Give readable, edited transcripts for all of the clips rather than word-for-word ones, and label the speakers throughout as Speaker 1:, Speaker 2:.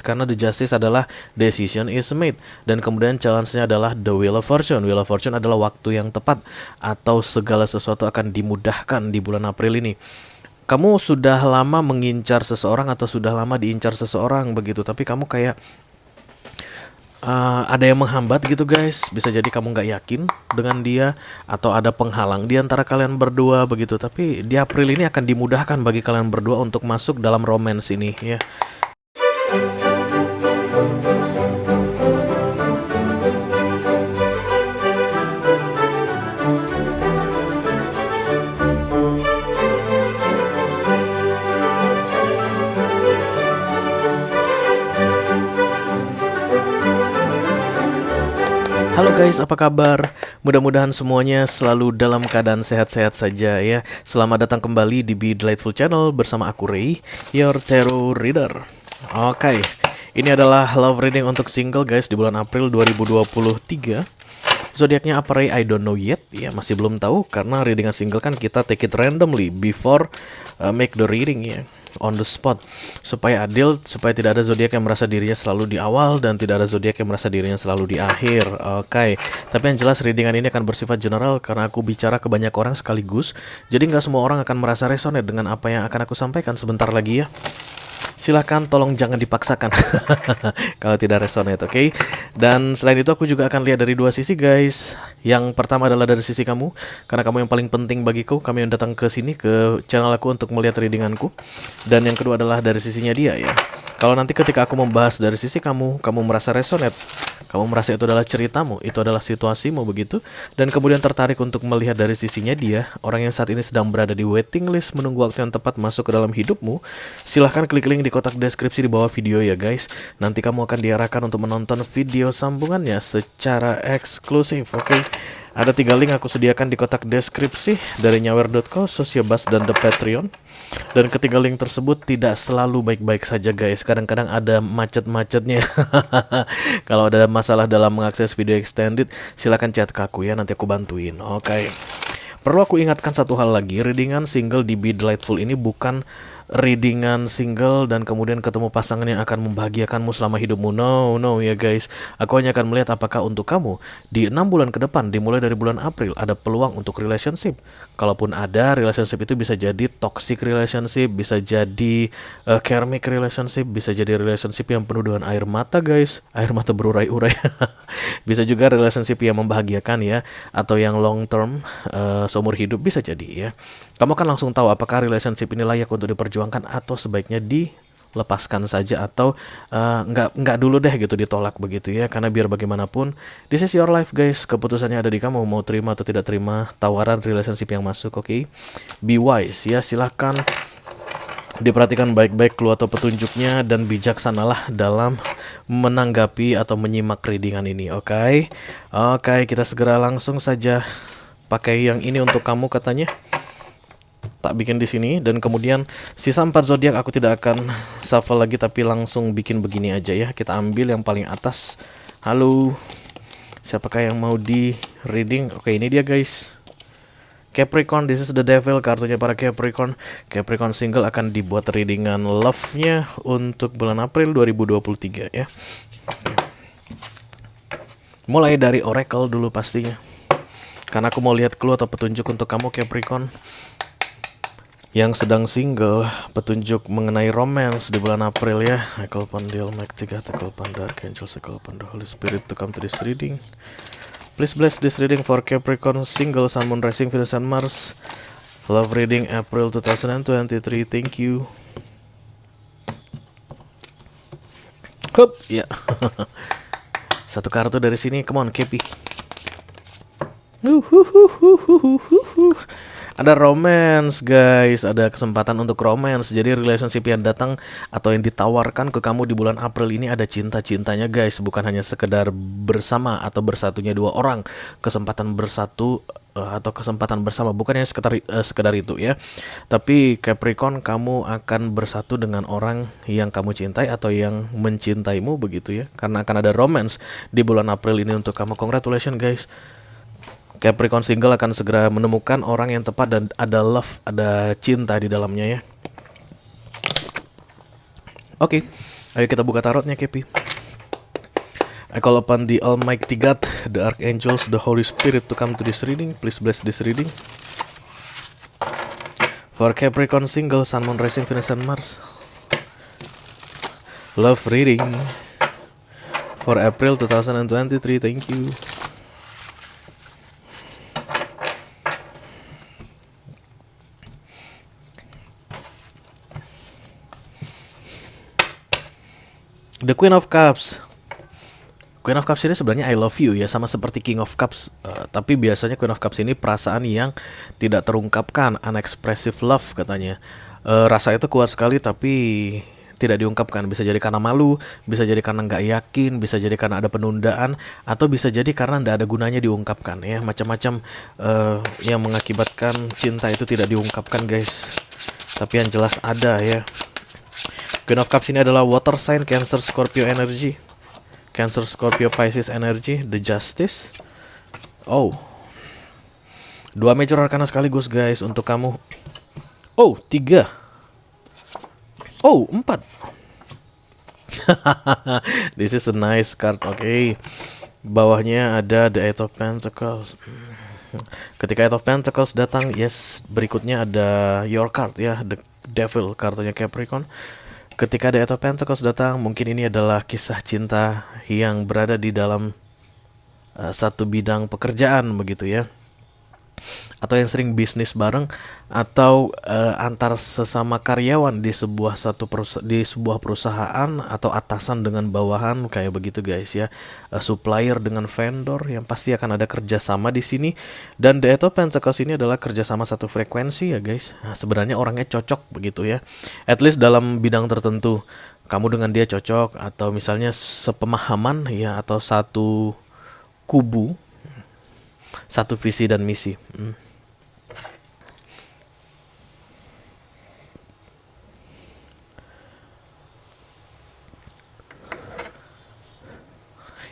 Speaker 1: Karena the justice adalah decision is made. Dan kemudian challenge-nya adalah the wheel of fortune. Wheel of fortune adalah waktu yang tepat atau segala sesuatu akan dimudahkan di bulan April ini. Kamu sudah lama mengincar seseorang atau sudah lama diincar seseorang begitu, tapi kamu kayak ada yang menghambat gitu guys. Bisa jadi kamu nggak yakin dengan dia, atau ada penghalang di antara kalian berdua begitu. Tapi di April ini akan dimudahkan bagi kalian berdua untuk masuk dalam romance ini ya. Halo guys, apa kabar? Mudah-mudahan semuanya selalu dalam keadaan sehat-sehat saja ya. Selamat datang kembali di Be Delightful Channel bersama aku Ray, your tarot reader. Oke, ini adalah love reading untuk single guys di bulan April 2023. Zodiaknya apa Ray? I don't know yet. Ya, masih belum tahu karena readingan single kan kita take it randomly before make the reading ya, on the spot, supaya adil, supaya tidak ada zodiak yang merasa dirinya selalu di awal dan tidak ada zodiak yang merasa dirinya selalu di akhir. Oke. Tapi yang jelas readingan ini akan bersifat general karena aku bicara ke banyak orang sekaligus. Jadi nggak semua orang akan merasa resonate dengan apa yang akan aku sampaikan sebentar lagi ya. Silahkan tolong jangan dipaksakan kalau tidak resonate, oke? Dan selain itu aku juga akan lihat dari dua sisi guys. Yang pertama adalah dari sisi kamu, karena kamu yang paling penting bagiku. Kamu yang datang ke sini, ke channel aku untuk melihat readinganku. Dan yang kedua adalah dari sisinya dia ya. Kalau nanti ketika aku membahas dari sisi kamu, kamu merasa resonate, kamu merasa itu adalah ceritamu, itu adalah situasimu begitu, dan kemudian tertarik untuk melihat dari sisinya dia, orang yang saat ini sedang berada di waiting list menunggu waktu yang tepat masuk ke dalam hidupmu, silahkan klik link di kotak deskripsi di bawah video ya guys. Nanti kamu akan diarahkan untuk menonton video sambungannya secara eksklusif, oke? Ada 3 link aku sediakan di kotak deskripsi dari nyawer.co, Sociobus, dan The Patreon. Dan ketiga link tersebut tidak selalu baik-baik saja guys. Kadang-kadang ada macet-macetnya. Kalau ada masalah dalam mengakses video extended, silakan chat ke aku ya, nanti aku bantuin. Oke. Perlu aku ingatkan satu hal lagi, readingan single di Be Delightful ini bukan readingan single dan kemudian ketemu pasangan yang akan membahagiakanmu selama hidupmu. No ya guys. Aku hanya akan melihat apakah untuk kamu di 6 bulan ke depan, dimulai dari bulan April, ada peluang untuk relationship. Kalaupun ada, relationship itu bisa jadi toxic relationship, bisa jadi karmic relationship, bisa jadi relationship yang penuh dengan air mata guys, air mata berurai-urai. Bisa juga relationship yang membahagiakan ya, atau yang long term, seumur hidup bisa jadi ya. Kamu akan langsung tahu apakah relationship ini layak untuk diperjuangkan atau sebaiknya dilepaskan saja, atau nggak dulu deh gitu, ditolak begitu ya. Karena biar bagaimanapun, this is your life guys, keputusannya ada di kamu mau terima atau tidak terima tawaran relationship yang masuk, oke? Be wise ya, silahkan diperhatikan baik-baik clue atau petunjuknya dan bijaksanalah dalam menanggapi atau menyimak readingan ini, oke? Oke, kita segera langsung saja pakai yang ini untuk kamu katanya. Tak bikin di sini, dan kemudian sisa 4 zodiak aku tidak akan shuffle lagi tapi langsung bikin begini aja ya. Kita ambil yang paling atas. Halo, siapakah yang mau di reading? Oke, ini dia guys, Capricorn. This is the devil, kartunya para Capricorn. Capricorn single akan dibuat readingan love-nya untuk bulan April 2023 ya. Mulai dari oracle dulu pastinya, karena aku mau lihat clue atau petunjuk untuk kamu Capricorn yang sedang single, petunjuk mengenai romance di bulan April ya. I call upon the Almighty God, I call upon the Archangels, I call upon the Holy Spirit to come to this reading. Please bless this reading for Capricorn single, Sun, Moon, Rising, Venus, and Mars. Love reading April 2023. Thank you. Hup, ya. Satu kartu dari sini, come on Capi. Ada romance guys, ada kesempatan untuk romance. Jadi relationship yang datang atau yang ditawarkan ke kamu di bulan April ini ada cinta-cintanya guys. Bukan hanya sekedar bersama atau bersatunya 2 orang. Kesempatan bersatu atau kesempatan bersama, bukan hanya sekedar itu ya. Tapi Capricorn, kamu akan bersatu dengan orang yang kamu cintai atau yang mencintaimu begitu ya. Karena akan ada romance di bulan April ini untuk kamu. Congratulations guys. Capricorn single akan segera menemukan orang yang tepat dan ada love, ada cinta di dalamnya ya. Oke. Ayo kita buka tarotnya, Kepi. I call upon the Almighty God, the Archangels, the Holy Spirit to come to this reading. Please bless this reading. For Capricorn single, Sun, Moon, Rising, Venus, and Mars. Love reading. For April 2023, thank you. The Queen of Cups. Queen of Cups ini sebenarnya I love you ya, sama seperti King of Cups. Tapi biasanya Queen of Cups ini perasaan yang tidak terungkapkan, unexpressive love katanya. Rasa itu kuat sekali tapi tidak diungkapkan. Bisa jadi karena malu, bisa jadi karena nggak yakin, bisa jadi karena ada penundaan, atau bisa jadi karena nggak ada gunanya diungkapkan ya. Macam-macam yang mengakibatkan cinta itu tidak diungkapkan, guys. Tapi yang jelas ada ya. Queen of Cups ini adalah water sign, Cancer, Scorpio energy. Cancer, Scorpio, Pisces energy, the Justice. Oh, 2 major arcana sekaligus, guys, untuk kamu. Oh, 3. Oh, 4. This is a nice card, okay. Bawahnya ada the Eight of Pentacles. Ketika Eight of Pentacles datang, yes, berikutnya ada your card ya, the Devil, kartunya Capricorn. Ketika The Eight of Pentacles datang, mungkin ini adalah kisah cinta yang berada di dalam satu bidang pekerjaan begitu ya. Atau yang sering bisnis bareng, atau antar sesama karyawan di sebuah perusahaan, atau atasan dengan bawahan kayak begitu, guys ya. Supplier dengan vendor, yang pasti akan ada kerjasama di sini. Dan The Eight of Pentacles ini adalah kerjasama satu frekuensi ya, guys. Nah, sebenarnya orangnya cocok begitu ya. At least dalam bidang tertentu kamu dengan dia cocok, atau misalnya sepemahaman ya, atau satu kubu, satu visi dan misi.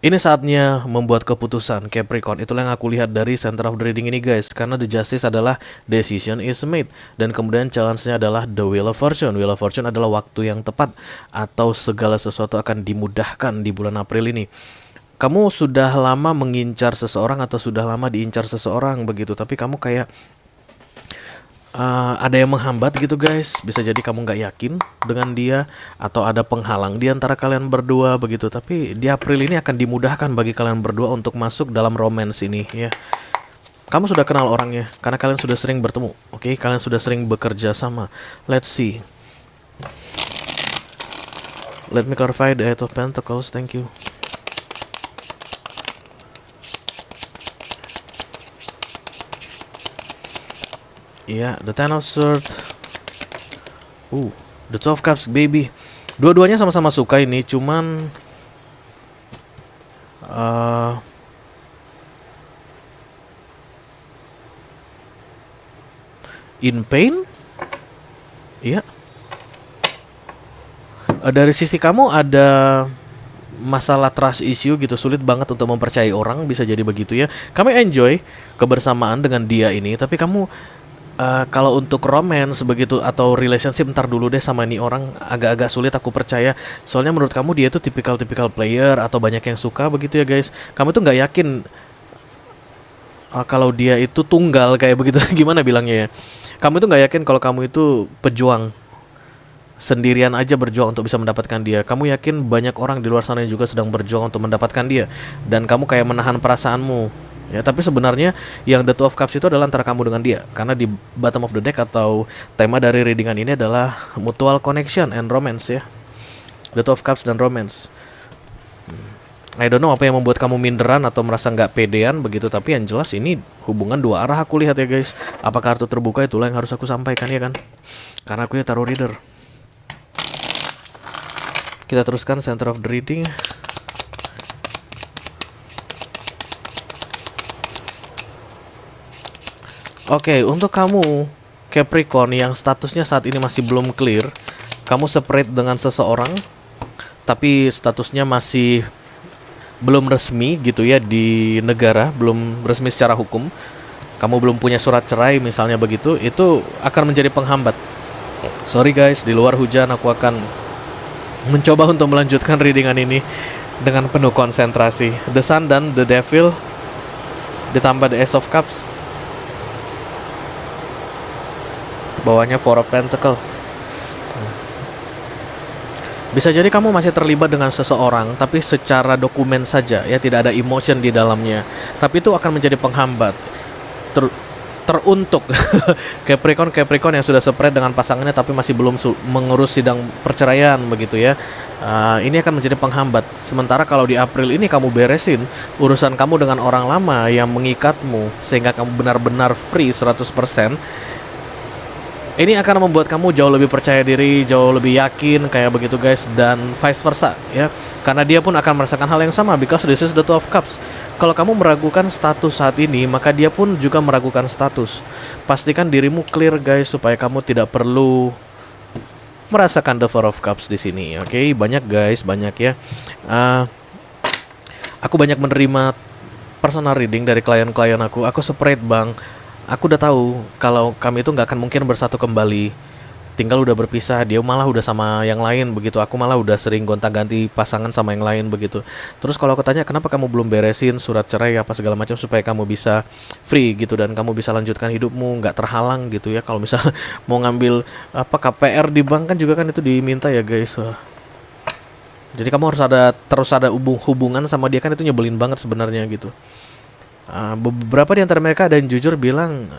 Speaker 1: Ini saatnya membuat keputusan, Capricorn. Itulah yang aku lihat dari center of the reading ini, guys. Karena the Justice adalah decision is made. Dan kemudian challenge-nya adalah the Wheel of Fortune. Wheel of Fortune adalah waktu yang tepat, atau segala sesuatu akan dimudahkan di bulan April ini. Kamu sudah lama mengincar seseorang, atau sudah lama diincar seseorang begitu, tapi kamu kayak ada yang menghambat gitu, guys. Bisa jadi kamu nggak yakin dengan dia, atau ada penghalang di antara kalian berdua begitu. Tapi di April ini akan dimudahkan bagi kalian berdua untuk masuk dalam romance ini ya. Kamu sudah kenal orangnya karena kalian sudah sering bertemu, oke? Kalian sudah sering bekerja sama. Let's see. Let me clarify the Eight of Pentacles. Thank you. Iya, the Ten of Swords. The Two of Cups, baby. Dua-duanya sama-sama suka ini, cuman in pain. Iya. Dari sisi kamu ada masalah trust issue gitu, sulit banget untuk mempercayai orang, bisa jadi begitu ya. Kamu enjoy kebersamaan dengan dia ini, tapi kamu kalau untuk romance begitu atau relationship, ntar dulu deh sama ini orang, agak-agak sulit aku percaya. Soalnya menurut kamu dia tuh tipikal player, atau banyak yang suka begitu ya, guys. Kamu tuh nggak yakin kalau dia itu tunggal kayak begitu. Gimana bilangnya ya? Kamu tuh nggak yakin kalau kamu itu pejuang, sendirian aja berjuang untuk bisa mendapatkan dia. Kamu yakin banyak orang di luar sana yang juga sedang berjuang untuk mendapatkan dia, dan kamu kayak menahan perasaanmu. Ya, tapi sebenarnya yang The Two of Cups itu adalah antara kamu dengan dia. Karena di bottom of the deck atau tema dari readingan ini adalah mutual connection and romance ya. The Two of Cups dan romance. I don't know apa yang membuat kamu minderan atau merasa nggak pedean begitu. Tapi yang jelas ini hubungan dua arah aku lihat ya, guys. Apa kartu terbuka, itulah yang harus aku sampaikan ya kan. Karena aku ya tarot reader. Kita teruskan center of the reading. Oke, untuk kamu Capricorn yang statusnya saat ini masih belum clear, kamu separate dengan seseorang, tapi statusnya masih belum resmi gitu ya di negara, belum resmi secara hukum. Kamu belum punya surat cerai misalnya begitu, itu akan menjadi penghambat. Sorry guys, di luar hujan aku akan mencoba untuk melanjutkan readingan ini dengan penuh konsentrasi. The Sun dan The Devil ditambah The Ace of Cups, bawahnya Four of Pentacles. Bisa jadi kamu masih terlibat dengan seseorang, tapi secara dokumen saja, ya, tidak ada emotion di dalamnya. Tapi itu akan menjadi penghambat teruntuk Capricorn yang sudah separate dengan pasangannya, tapi masih belum mengurus sidang perceraian, begitu ya. Ini akan menjadi penghambat. Sementara kalau di April ini kamu beresin urusan kamu dengan orang lama yang mengikatmu, sehingga kamu benar-benar free 100%, ini akan membuat kamu jauh lebih percaya diri, jauh lebih yakin, kayak begitu guys, dan vice versa ya. Karena dia pun akan merasakan hal yang sama, because this is the Two of Cups. Kalau kamu meragukan status saat ini, maka dia pun juga meragukan status. Pastikan dirimu clear guys, supaya kamu tidak perlu merasakan the Four of Cups di sini. Oke, banyak guys, banyak ya. Aku banyak menerima personal reading dari klien-klien aku. Aku separate bang. Aku udah tahu kalau kami itu nggak akan mungkin bersatu kembali. Tinggal udah berpisah, dia malah udah sama yang lain begitu. Aku malah udah sering gonta-ganti pasangan sama yang lain begitu. Terus kalau aku tanya kenapa kamu belum beresin surat cerai apa segala macam supaya kamu bisa free gitu dan kamu bisa lanjutkan hidupmu nggak terhalang gitu ya. Kalau misal mau ngambil apa KPR di bank kan juga kan itu diminta ya guys. Jadi kamu harus terus ada hubungan sama dia, kan itu nyebelin banget sebenarnya gitu. Beberapa di antara mereka ada yang jujur bilang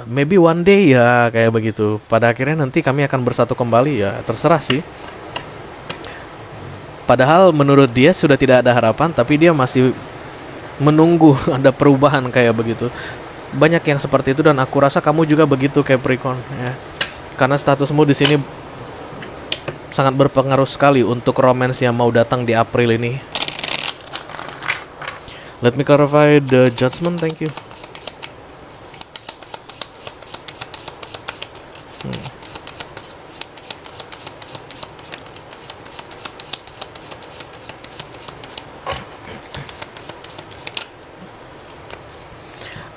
Speaker 1: maybe one day ya, kayak begitu. Pada akhirnya nanti kami akan bersatu kembali ya, terserah sih. Padahal menurut dia sudah tidak ada harapan, tapi dia masih menunggu ada perubahan kayak begitu. Banyak yang seperti itu dan aku rasa kamu juga begitu Capricorn ya. Karena statusmu di sini sangat berpengaruh sekali untuk romance yang mau datang di April ini. Let me clarify the judgment, thank you.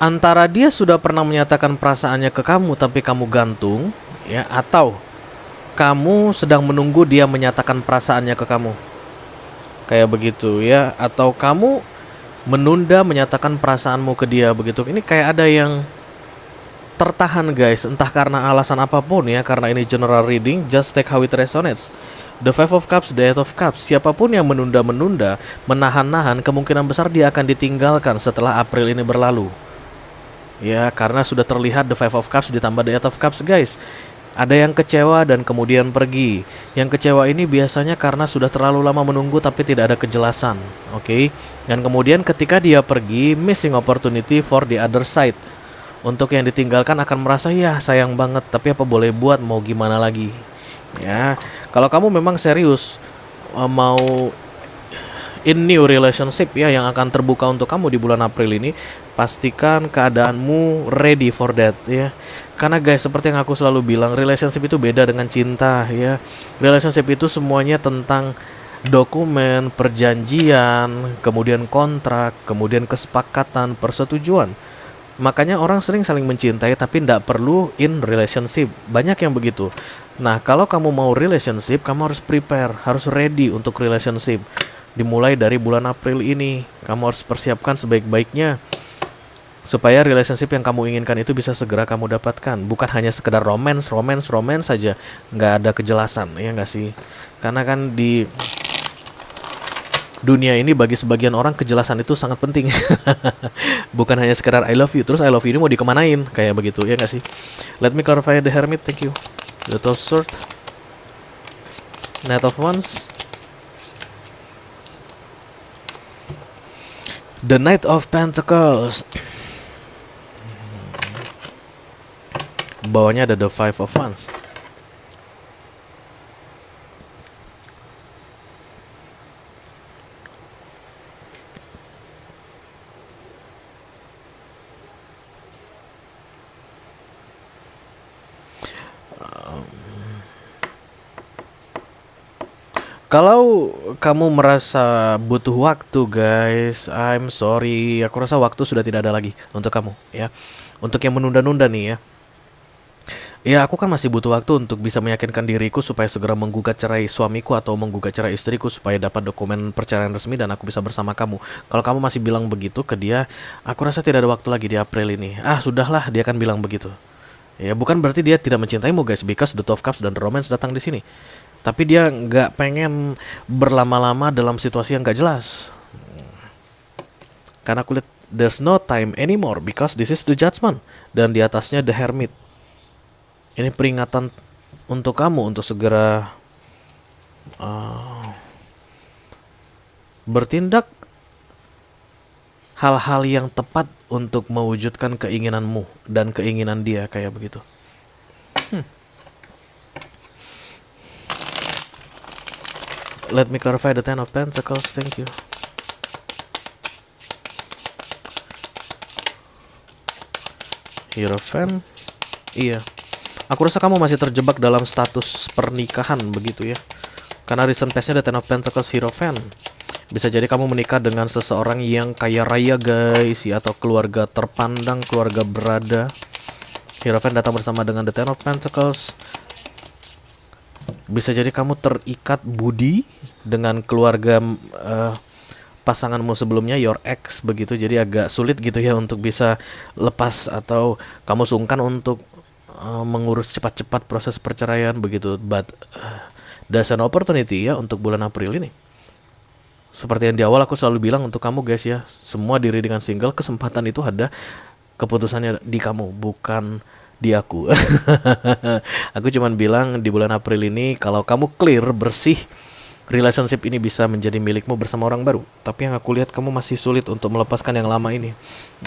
Speaker 1: Antara dia sudah pernah menyatakan perasaannya ke kamu tapi kamu gantung, ya, atau kamu sedang menunggu dia menyatakan perasaannya ke kamu. Kayak begitu ya, atau kamu menunda menyatakan perasaanmu ke dia begitu. Ini kayak ada yang tertahan guys, entah karena alasan apapun ya. Karena ini general reading, just take how it resonates. The Five of Cups, the Eight of Cups. Siapapun yang menunda-menunda, menahan-nahan, kemungkinan besar dia akan ditinggalkan setelah April ini berlalu. Ya, karena sudah terlihat the Five of Cups ditambah the Eight of Cups guys. Ada yang kecewa dan kemudian pergi. Yang kecewa ini biasanya karena sudah terlalu lama menunggu tapi tidak ada kejelasan. Oke. Dan kemudian ketika dia pergi, missing opportunity for the other side. Untuk yang ditinggalkan akan merasa ya sayang banget, tapi apa boleh buat, mau gimana lagi. Ya, kalau kamu memang serius mau in new relationship ya yang akan terbuka untuk kamu di bulan April ini, pastikan keadaanmu ready for that ya. Karena guys, seperti yang aku selalu bilang, relationship itu beda dengan cinta ya. Relationship itu semuanya tentang dokumen, perjanjian, kemudian kontrak, kemudian kesepakatan, persetujuan. Makanya orang sering saling mencintai tapi tidak perlu in relationship. Banyak yang begitu. Nah, kalau kamu mau relationship, kamu harus prepare, harus ready untuk relationship. Dimulai dari bulan April ini, kamu harus persiapkan sebaik-baiknya supaya relationship yang kamu inginkan itu bisa segera kamu dapatkan. Bukan hanya sekedar romance saja, nggak ada kejelasan, ya nggak sih? Karena kan di dunia ini bagi sebagian orang kejelasan itu sangat penting. Bukan hanya sekedar I love you, terus I love you ini mau dikemanain, kayak begitu, ya nggak sih? Let me clarify the Hermit, thank you. The Top Sword, Knight of Wands, the Knight of Pentacles. Bawahnya ada the Five of Wands. Kalau kamu merasa butuh waktu guys, I'm sorry, aku rasa waktu sudah tidak ada lagi untuk kamu ya. Untuk yang menunda-nunda nih ya, Ya, aku kan masih butuh waktu untuk bisa meyakinkan diriku supaya segera menggugat cerai suamiku atau menggugat cerai istriku supaya dapat dokumen perceraian resmi dan aku bisa bersama kamu. Kalau kamu masih bilang begitu ke dia, aku rasa tidak ada waktu lagi di April ini. Ah, sudahlah, dia kan bilang begitu. Ya, bukan berarti dia tidak mencintaimu guys, because the Two of Cups dan the Romance datang di sini. Tapi dia nggak pengen berlama-lama dalam situasi yang nggak jelas. Karena aku lihat there's no time anymore because this is the Judgment dan di atasnya the Hermit. Ini peringatan untuk kamu untuk segera bertindak hal-hal yang tepat untuk mewujudkan keinginanmu dan keinginan dia kayak begitu. Let me clarify the Ten of Pentacles, thank you. Hierophant, iya. Aku rasa kamu masih terjebak dalam status pernikahan begitu ya. Karena recent past-nya ada Ten of Pentacles, Hierophant. Bisa jadi kamu menikah dengan seseorang yang kaya raya guys ya, atau keluarga terpandang, keluarga berada. Hierophant datang bersama dengan the Ten of Pentacles. Bisa jadi kamu terikat budi dengan keluarga pasanganmu sebelumnya, your ex begitu. Jadi agak sulit gitu ya untuk bisa lepas atau kamu sungkan untuk mengurus cepat-cepat proses perceraian begitu. But there's an opportunity ya untuk bulan April ini. Seperti yang di awal aku selalu bilang untuk kamu guys ya, semua diri dengan single, kesempatan itu ada, keputusannya di kamu bukan di aku. Aku cuman bilang di bulan April ini kalau kamu clear, bersih, relationship ini bisa menjadi milikmu bersama orang baru. Tapi yang aku lihat kamu masih sulit untuk melepaskan yang lama ini.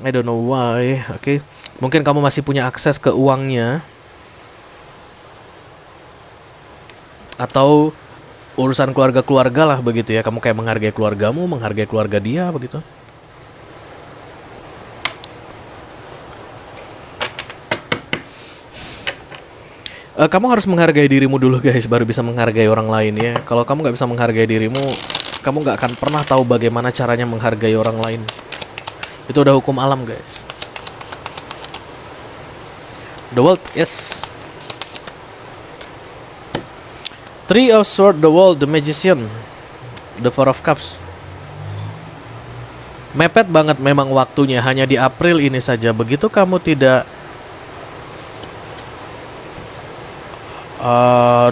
Speaker 1: I don't know why. Oke. Mungkin kamu masih punya akses ke uangnya, atau urusan keluarga-keluarga lah begitu ya. Kamu kayak menghargai keluargamu, menghargai keluarga dia begitu. Kamu harus menghargai dirimu dulu guys, baru bisa menghargai orang lain ya. Kalau kamu nggak bisa menghargai dirimu, kamu nggak akan pernah tahu bagaimana caranya menghargai orang lain. Itu udah hukum alam guys. The World, yes. Three of Swords, the World, the Magician, the Four of Cups. Mepet banget memang waktunya, hanya di April ini saja. Begitu kamu tidak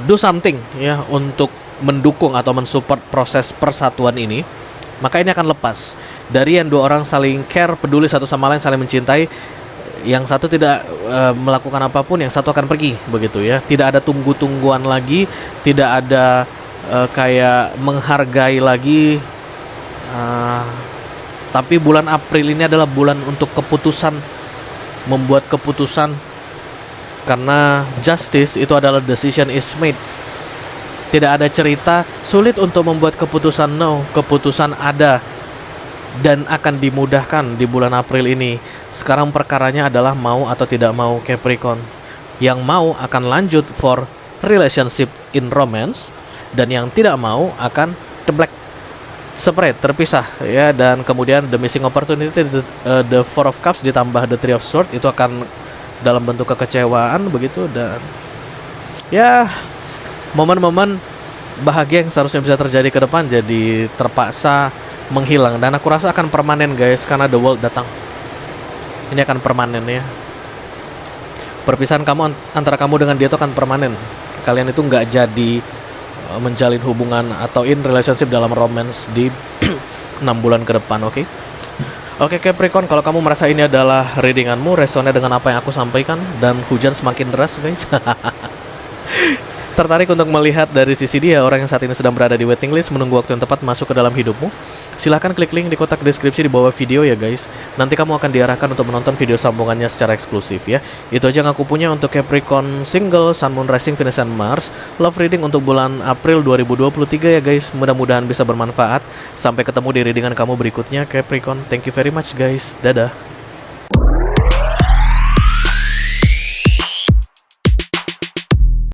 Speaker 1: do something ya untuk mendukung atau mensupport proses persatuan ini, maka ini akan lepas. Dari yang dua orang saling care, peduli satu sama lain, saling mencintai, yang satu tidak melakukan apapun, yang satu akan pergi begitu ya. Tidak ada tunggu-tungguan lagi, tidak ada kayak menghargai lagi. Tapi bulan April ini adalah bulan untuk keputusan, membuat keputusan. Karena justice itu adalah decision is made. Tidak ada cerita sulit untuk membuat keputusan, no. Keputusan ada dan akan dimudahkan di bulan April ini. Sekarang perkaranya adalah mau atau tidak mau Capricorn. Yang mau akan lanjut for relationship in romance, dan yang tidak mau akan the black, separate, terpisah ya. Dan kemudian the missing opportunity, the Four of Cups ditambah the Three of Swords, itu akan dalam bentuk kekecewaan begitu. Dan ya momen-momen bahagia yang seharusnya bisa terjadi ke depan jadi terpaksa menghilang. Dan aku rasa akan permanen guys, karena the World datang. Ini akan permanen ya. Perpisahan kamu antara kamu dengan dia itu akan permanen. Kalian itu nggak jadi menjalin hubungan atau in relationship dalam romance di 6 bulan ke depan. Oke? Oke Capricorn, kalau kamu merasa ini adalah readinganmu, resonnya dengan apa yang aku sampaikan, dan hujan semakin deras guys, tertarik untuk melihat dari sisi dia, orang yang saat ini sedang berada di waiting list, menunggu waktu yang tepat masuk ke dalam hidupmu, silahkan klik link di kotak deskripsi di bawah video ya guys. Nanti kamu akan diarahkan untuk menonton video sambungannya secara eksklusif ya. Itu aja yang aku punya untuk Capricorn single, Sun, Moon, Rising, Venus, and Mars love reading untuk bulan April 2023 ya guys. Mudah-mudahan bisa bermanfaat. Sampai ketemu di readingan kamu berikutnya Capricorn. Thank you very much guys. Dadah.